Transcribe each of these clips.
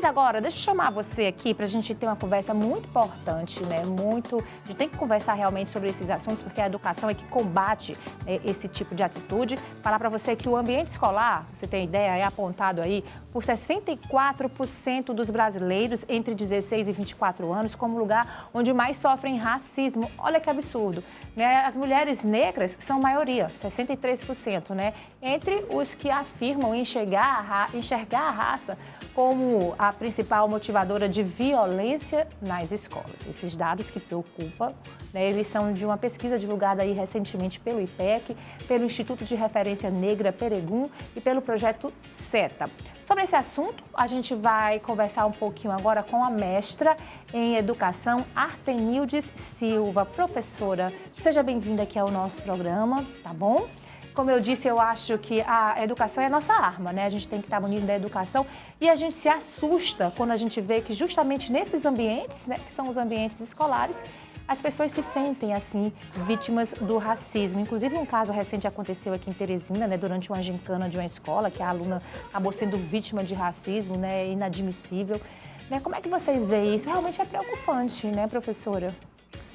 agora, deixa eu chamar você aqui para a gente ter uma conversa muito importante, né? A gente tem que conversar realmente sobre esses assuntos, porque a educação é que combate esse tipo de atitude. Falar para você que o ambiente escolar, você tem ideia, é apontado aí por 64% dos brasileiros entre 16 e 24 anos como lugar onde mais sofrem racismo. Olha que absurdo, né? As mulheres negras são maioria, 63%, né? Entre os que afirmam enxergar a raça como a principal motivadora de violência nas escolas. Esses dados que preocupam, né, eles são de uma pesquisa divulgada aí recentemente pelo IPEC, pelo Instituto de Referência Negra Peregum e pelo projeto SETA. Sobre esse assunto, a gente vai conversar um pouquinho agora com a mestra em Educação, Artenildes Silva. Professora, seja bem-vinda aqui ao nosso programa, tá bom? Como eu disse, eu acho que a educação é a nossa arma, né? A gente tem que estar munido da educação e a gente se assusta quando a gente vê que justamente nesses ambientes, né, que são os ambientes escolares, as pessoas se sentem, assim, vítimas do racismo. Inclusive, um caso recente aconteceu aqui em Teresina, né, durante uma gincana de uma escola, que a aluna acabou sendo vítima de racismo, né, inadmissível. Né? Como é que vocês veem isso? Realmente é preocupante, né, professora?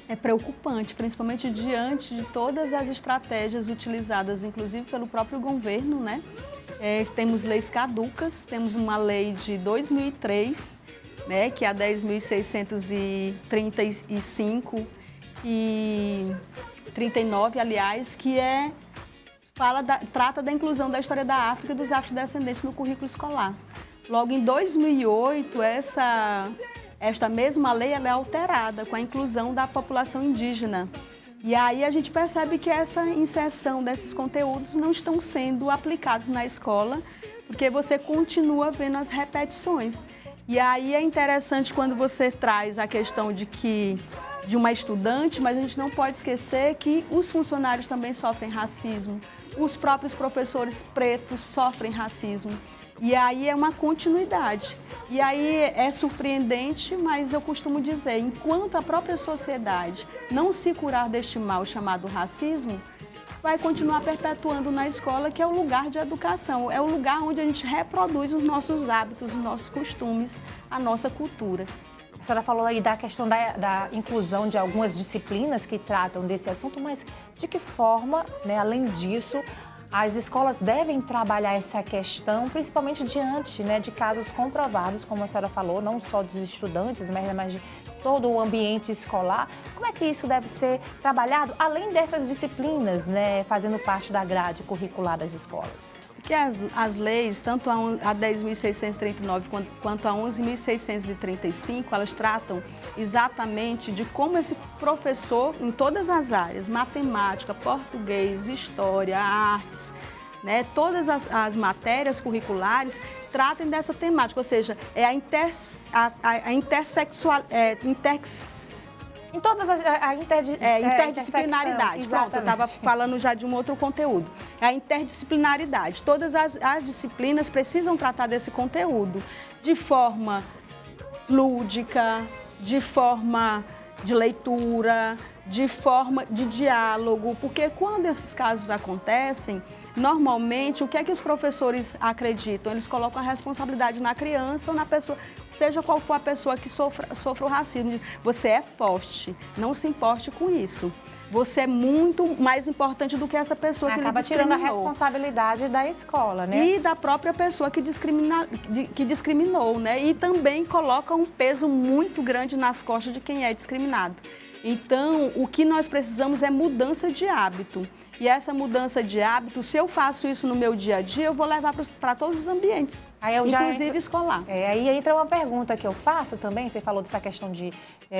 É preocupante, principalmente diante de todas as estratégias utilizadas, inclusive pelo próprio governo, né? Temos leis caducas, temos uma lei de 2003, né, que é a 10.635 e 39, aliás, que trata da inclusão da história da África e dos afrodescendentes no currículo escolar. Logo em 2008, esta mesma lei ela é alterada com a inclusão da população indígena. E aí a gente percebe que essa inserção desses conteúdos não estão sendo aplicados na escola, porque você continua vendo as repetições. E aí é interessante quando você traz a questão de uma estudante, mas a gente não pode esquecer que os funcionários também sofrem racismo, os próprios professores pretos sofrem racismo. E aí é uma continuidade. E aí é surpreendente, mas eu costumo dizer, enquanto a própria sociedade não se curar deste mal chamado racismo, vai continuar perpetuando na escola, que é o lugar de educação, é o lugar onde a gente reproduz os nossos hábitos, os nossos costumes, a nossa cultura. A senhora falou aí da questão da inclusão de algumas disciplinas que tratam desse assunto, mas de que forma, né, além disso, as escolas devem trabalhar essa questão, principalmente diante, né, de casos comprovados, como a senhora falou, não só dos estudantes, mas de todo o ambiente escolar. Como é que isso deve ser trabalhado, além dessas disciplinas, né, fazendo parte da grade curricular das escolas? Porque as leis, tanto a 10.639 quanto a 11.635, elas tratam exatamente de como esse professor, em todas as áreas, matemática, português, história, artes, né, todas as matérias curriculares tratam dessa temática, ou seja, é a interdisciplinaridade. Pronto, eu estava falando já de um outro conteúdo. É a interdisciplinaridade. Todas as disciplinas precisam tratar desse conteúdo de forma lúdica, de forma de leitura, de forma de diálogo, porque quando esses casos acontecem, normalmente, o que é que os professores acreditam? Eles colocam a responsabilidade na criança ou na pessoa, seja qual for a pessoa que sofra o racismo. Você é forte, não se importe com isso. Você é muito mais importante do que essa pessoa que lhe discriminou. Acaba tirando a responsabilidade da escola, né? E da própria pessoa que discriminou, né? E também coloca um peso muito grande nas costas de quem é discriminado. Então, o que nós precisamos é mudança de hábito. E essa mudança de hábito, se eu faço isso no meu dia a dia, eu vou levar para todos os ambientes, inclusive escolar. Aí entra uma pergunta que eu faço também, você falou dessa questão de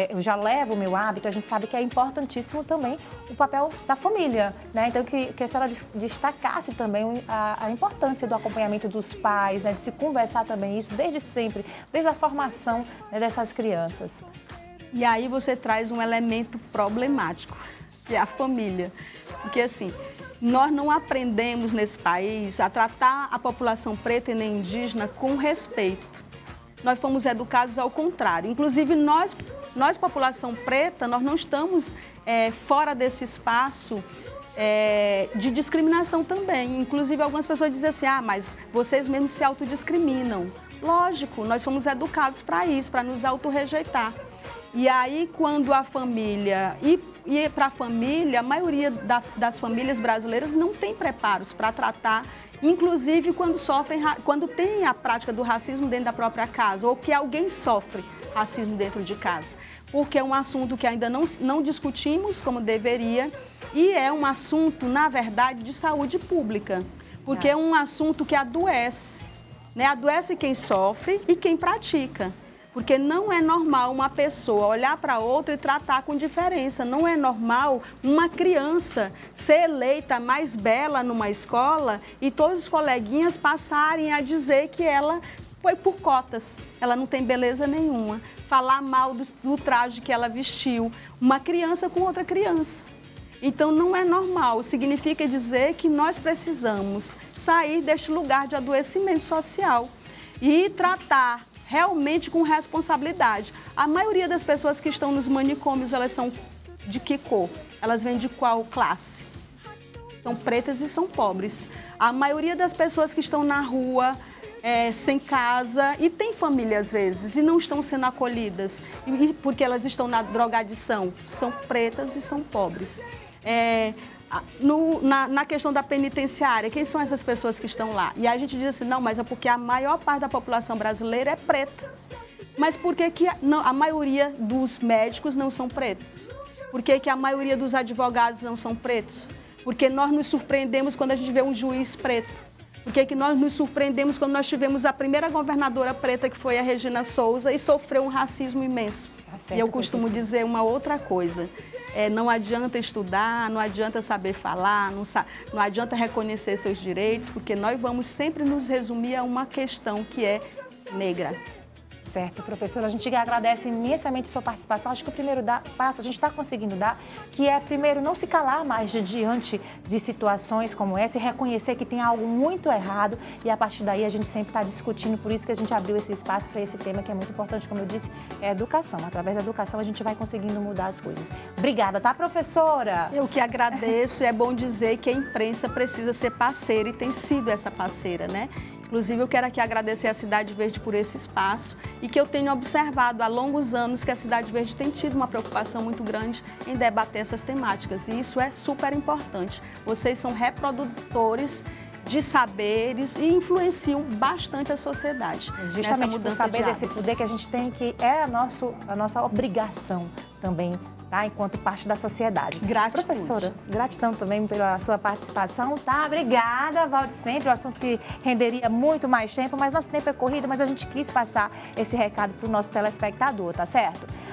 eu já levo o meu hábito, a gente sabe que é importantíssimo também o papel da família, né? Então, que a senhora destacasse também a importância do acompanhamento dos pais, né? De se conversar também isso desde sempre, desde a formação, né, dessas crianças. E aí você traz um elemento problemático, que é a família. Porque, assim, nós não aprendemos nesse país a tratar a população preta e nem indígena com respeito. Nós fomos educados ao contrário. Inclusive, nós população preta, nós não estamos fora desse espaço de discriminação também. Inclusive, algumas pessoas dizem assim, mas vocês mesmos se autodiscriminam. Lógico, nós somos educados para isso, para nos autorrejeitar. E aí, quando a família... E para a família, a maioria das famílias brasileiras não tem preparos para tratar, inclusive quando tem a prática do racismo dentro da própria casa, ou que alguém sofre racismo dentro de casa. Porque é um assunto que ainda não discutimos como deveria e é um assunto, na verdade, de saúde pública. Porque é um assunto que adoece, né? Adoece quem sofre e quem pratica. Porque não é normal uma pessoa olhar para outra e tratar com diferença. Não é normal uma criança ser eleita mais bela numa escola e todos os coleguinhas passarem a dizer que ela foi por cotas. Ela não tem beleza nenhuma. Falar mal do traje que ela vestiu. Uma criança com outra criança. Então, não é normal. Significa dizer que nós precisamos sair deste lugar de adoecimento social e tratar realmente com responsabilidade. A maioria das pessoas que estão nos manicômios, elas são de que cor? Elas vêm de qual classe? São pretas e são pobres. A maioria das pessoas que estão na rua, sem casa, e tem família às vezes, e não estão sendo acolhidas, porque elas estão na drogadição, são pretas e são pobres. Na questão da penitenciária, quem são essas pessoas que estão lá? E aí a gente diz assim, não, mas é porque a maior parte da população brasileira é preta. Mas por que a maioria dos médicos não são pretos? Por que a maioria dos advogados não são pretos? Porque nós nos surpreendemos quando a gente vê um juiz preto. Por que nós nos surpreendemos quando nós tivemos a primeira governadora preta, que foi a Regina Souza, e sofreu um racismo imenso? Tá certo, e eu costumo dizer uma outra coisa. Não adianta estudar, não adianta saber falar, não adianta reconhecer seus direitos, porque nós vamos sempre nos resumir a uma questão que é negra. Certo, professora, a gente agradece imensamente a sua participação. Acho que o primeiro passo a gente está conseguindo dar, que é, primeiro, não se calar mais diante de situações como essa e reconhecer que tem algo muito errado e, a partir daí, a gente sempre está discutindo. Por isso que a gente abriu esse espaço para esse tema que é muito importante, como eu disse, é a educação. Através da educação, a gente vai conseguindo mudar as coisas. Obrigada, tá, professora? Eu que agradeço. É bom dizer que a imprensa precisa ser parceira e tem sido essa parceira, né? Inclusive, eu quero aqui agradecer a Cidade Verde por esse espaço e que eu tenho observado há longos anos que a Cidade Verde tem tido uma preocupação muito grande em debater essas temáticas. E isso é super importante. Vocês são reprodutores de saberes e influenciam bastante a sociedade. Justamente por saber desse poder que a gente tem, que é a nossa obrigação também, tá? Enquanto parte da sociedade. Gratidão. Professora, gratidão também pela sua participação, tá? Obrigada, volte sempre. O assunto que renderia muito mais tempo, mas nosso tempo é corrido, mas a gente quis passar esse recado para o nosso telespectador, tá certo?